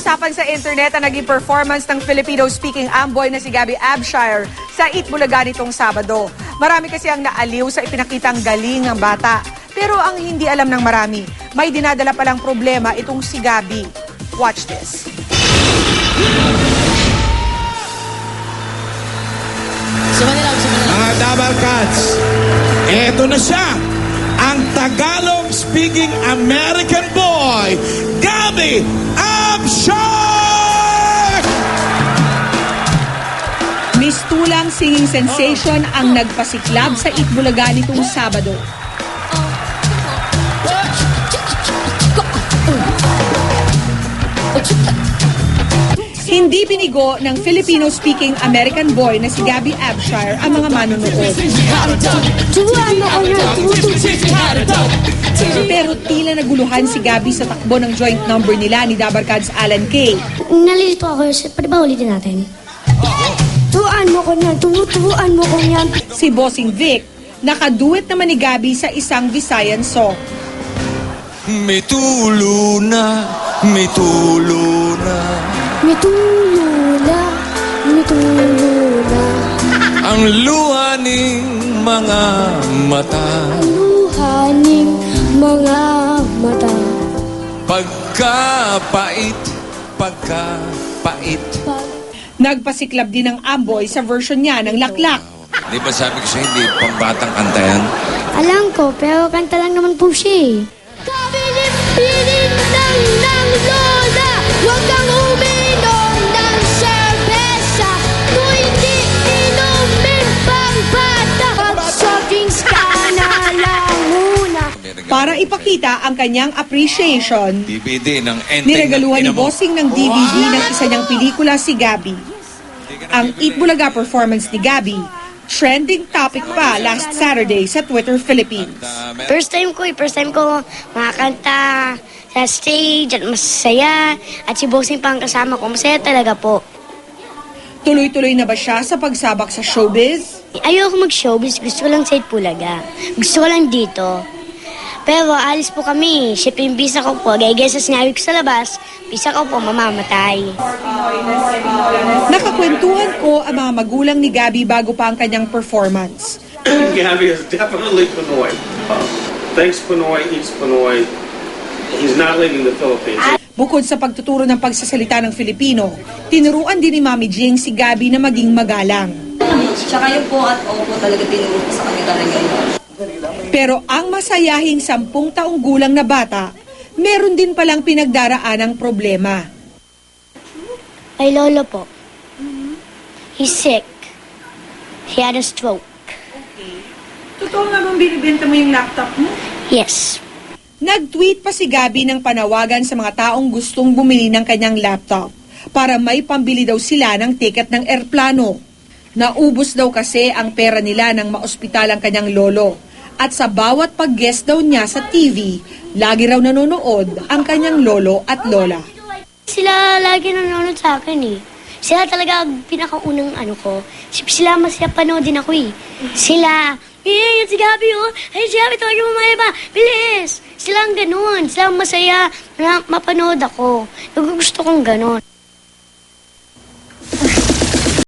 usapan sa internet ang naging performance ng Filipino-speaking amboy na si Gabby Abshire sa Eat Bulaga nitong Sabado. Marami kasi ang naaliw sa ipinakitang galing ng bata. Pero ang hindi alam ng marami, may dinadala palang problema itong si Gabby. Watch this. Mga Double Cats, eto na siya, ang Tagalog-speaking American boy, Gabby Abshire! Mistulang singing sensation ang nagpasiklab sa Eat Bulaga nitong Sabado. Hindi binigo ng Filipino-speaking American boy na si Gabby Abshire ang mga manonood. Pero tila naguluhan si Gabby sa takbo ng joint number nila ni Dabarkads Alan Kay. Nalilito ako, pwede ba ulitin natin? Turuan mo ko niyan, turuan mo ko niyan. Si Bossing Vic, nakaduet naman ni Gabby sa isang Visayan song. May tulo na, may tulo na. May tulo na, may tulo na. Ang luha ng mga mata. Luhaning mga mata. Pagkapait, pagkapait. Nagpasiklab din ng amboy sa version niya ng Laklak. Di ba sabi ko sa'yo, hindi pambatang kanta yan? Alam ko, pero kanta lang naman po siya eh. Kabilin-bilin ng lola, huwag kang uminom ng serbesa. Kung hindi inumin pang bata, pag-shoppings ka na lang muna. Para ipakita ang kanyang appreciation, DVD ng ending. niregaluhan ni Bossing ng DVD ng isa niyang pelikula si Gabby. Ang Eat Bulaga performance ni Gabby, trending topic pa last Saturday sa Twitter Philippines. First time ko makakanta sa stage at masaya. At si Bossing pang kasama ko, masaya talaga po. Tuloy-tuloy na ba siya sa pagsabak sa showbiz? Ayoko mag-showbiz, gusto ko lang sa Eat Bulaga. Gusto ko lang dito. Pero alis po kami, syempre yung visa ko po, gaya sa sinabi ko sa labas, visa ko po mamamatay. Nakakwentuhan ko ang mga magulang ni Gabby bago pa ang kanyang performance. Gabby is definitely Pinoy. Thanks Pinoy, eats Pinoy. He's not leaving the Philippines. Bukod sa pagtuturo ng pagsasalita ng Filipino, tinuruan din ni Mami Jing si Gabby na maging magalang. Tsaka yung po at opo talaga tinuro ko sa kanya talaga yun. Pero ang masayahing 10 taong gulang na bata, meron din palang pinagdaraan ng problema. Ay lolo po. He's sick. He had a stroke. Totoo nga bang binibenta mo yung laptop mo? Yes. Nag-tweet pa si Gabby ng panawagan sa mga taong gustong bumili ng kanyang laptop para may pambili daw sila ng ticket ng eroplano. Naubos daw kasi ang pera nila nang maospital ang kanyang lolo. At sa bawat pag-guest daw niya sa TV, lagi raw nanonood ang kanyang lolo at lola. Sila lagi nanonood sa akin eh. Sila talaga ang pinakaunang ano ko. Sila masaya panoodin ako eh. Sila, yan si Gabby oh. Ay si Gabby, tawagin mo mga iba. Bilis! Sila ang ganun. Sila ang masaya na mapanood ako. Gusto kong ganun.